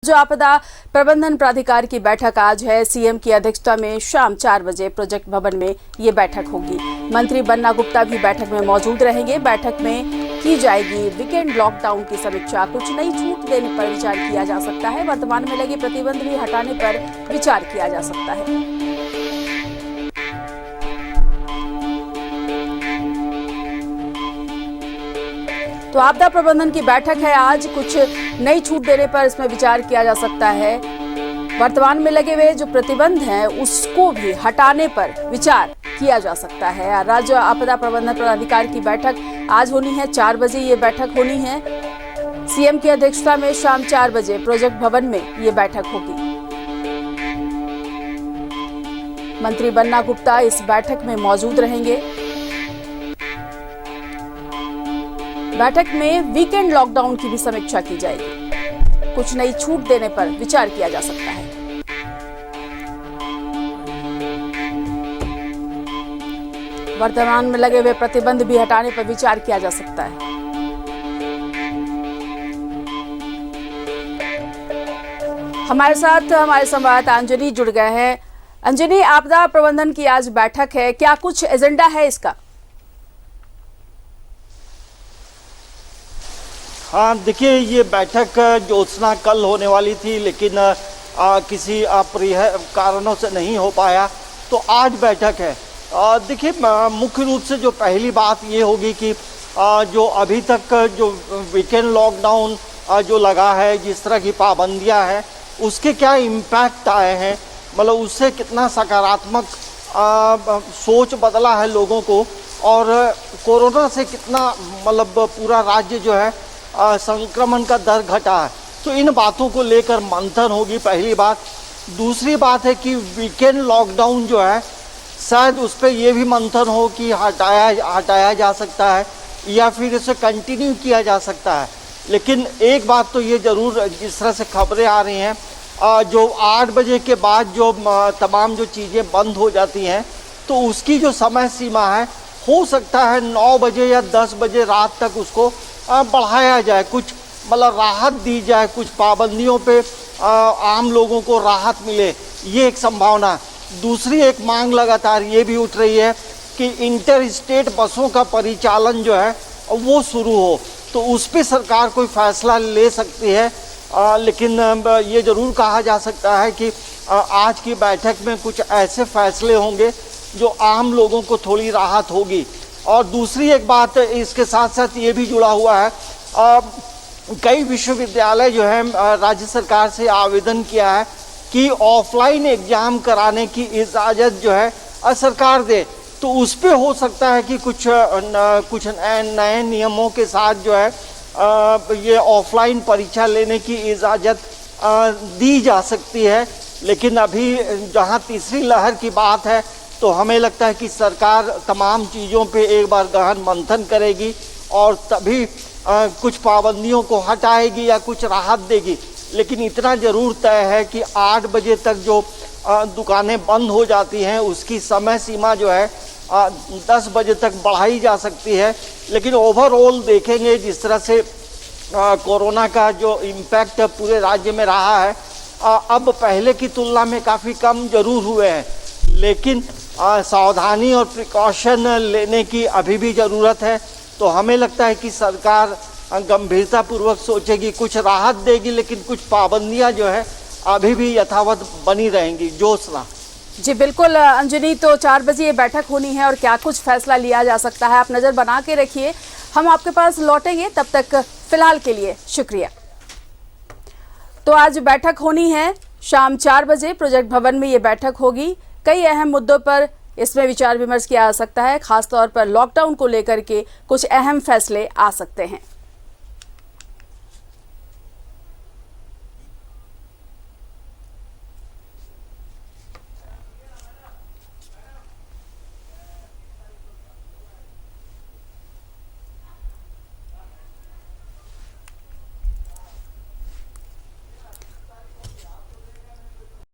राज्य आपदा प्रबंधन प्राधिकार की बैठक आज है। सीएम की अध्यक्षता में शाम 4 बजे प्रोजेक्ट भवन में ये बैठक होगी। मंत्री बन्ना गुप्ता भी बैठक में मौजूद रहेंगे। बैठक में की जाएगी वीकेंड लॉकडाउन की समीक्षा। कुछ नई छूट देने पर विचार किया जा सकता है। वर्तमान में लगे प्रतिबंध भी हटाने पर विचार किया जा सकता है। तो आपदा प्रबंधन की बैठक है आज। कुछ नई छूट देने पर इसमें विचार किया जा सकता है। वर्तमान में लगे हुए जो प्रतिबंध हैं उसको भी हटाने पर विचार किया जा सकता है। राज्य आपदा प्रबंधन प्राधिकार की बैठक आज होनी है। 4 बजे ये बैठक होनी है। सीएम की अध्यक्षता में शाम 4 बजे प्रोजेक्ट भवन में ये बैठक होगी। मंत्री बन्ना गुप्ता इस बैठक में मौजूद रहेंगे। बैठक में वीकेंड लॉकडाउन की भी समीक्षा की जाएगी। कुछ नई छूट देने पर विचार किया जा सकता है। वर्तमान में लगे हुए प्रतिबंध भी हटाने पर विचार किया जा सकता है। हमारे साथ हमारे संवाददाता अंजनी जुड़ गए हैं। अंजनी, आपदा प्रबंधन की आज बैठक है, क्या कुछ एजेंडा है इसका? हाँ, देखिए, ये बैठक ज्योत्सना कल होने वाली थी, लेकिन किसी अप्रिय कारणों से नहीं हो पाया, तो आज बैठक है। देखिए, मुख्य रूप से जो पहली बात ये होगी कि जो अभी तक जो वीकेंड लॉकडाउन जो लगा है, जिस तरह की पाबंदियां हैं, उसके क्या इम्पैक्ट आए हैं, मतलब उससे कितना सकारात्मक सोच बदला है लोगों को, और कोरोना से कितना मतलब पूरा राज्य जो है संक्रमण का दर घटा है। तो इन बातों को लेकर मंथन होगी, पहली बात। दूसरी बात है कि वीकेंड लॉकडाउन जो है, शायद उस पर यह भी मंथन हो कि हटाया जा सकता है या फिर इसे कंटिन्यू किया जा सकता है। लेकिन एक बात तो ये ज़रूर, जिस तरह से खबरें आ रही हैं, जो 8 बजे के बाद जो तमाम जो चीज़ें बंद हो जाती हैं, तो उसकी जो समय सीमा है, हो सकता है 9 बजे या 10 बजे रात तक उसको बढ़ाया जाए, कुछ मतलब राहत दी जाए, कुछ पाबंदियों पे आम लोगों को राहत मिले, ये एक संभावना है। दूसरी एक मांग लगातार ये भी उठ रही है कि इंटर स्टेट बसों का परिचालन जो है वो शुरू हो, तो उस पर सरकार कोई फैसला ले सकती है। लेकिन ये ज़रूर कहा जा सकता है कि आज की बैठक में कुछ ऐसे फैसले होंगे जो आम लोगों को थोड़ी राहत होगी। और दूसरी एक बात इसके साथ साथ ये भी जुड़ा हुआ है, कई विश्वविद्यालय जो है राज्य सरकार से आवेदन किया है कि ऑफलाइन एग्ज़ाम कराने की इजाज़त जो है सरकार दे, तो उस पे हो सकता है कि कुछ नए नियमों के साथ जो है ये ऑफलाइन परीक्षा लेने की इजाज़त दी जा सकती है। लेकिन अभी जहां तीसरी लहर की बात है, तो हमें लगता है कि सरकार तमाम चीज़ों पे एक बार गहन मंथन करेगी और तभी कुछ पाबंदियों को हटाएगी या कुछ राहत देगी। लेकिन इतना ज़रूर तय है कि 8 बजे तक जो दुकानें बंद हो जाती हैं, उसकी समय सीमा जो है 10 बजे तक बढ़ाई जा सकती है। लेकिन ओवरऑल देखेंगे जिस तरह से कोरोना का जो इम्पैक्ट पूरे राज्य में रहा है, अब पहले की तुलना में काफ़ी कम जरूर हुए हैं, लेकिन सावधानी और प्रिकॉशन लेने की अभी भी ज़रूरत है। तो हमें लगता है कि सरकार गंभीरतापूर्वक सोचेगी, कुछ राहत देगी, लेकिन कुछ पाबंदियां जो है अभी भी यथावत बनी रहेंगी। ज्योत्सना जी बिल्कुल अंजनी, तो 4 बजे ये बैठक होनी है और क्या कुछ फैसला लिया जा सकता है, आप नज़र बना के रखिए, हम आपके पास लौटेंगे। तब तक फिलहाल के लिए शुक्रिया। तो आज बैठक होनी है शाम 4 बजे प्रोजेक्ट भवन में ये बैठक होगी। कई अहम मुद्दों पर इसमें विचार विमर्श किया जा सकता है, खासतौर पर लॉकडाउन को लेकर के कुछ अहम फैसले आ सकते हैं।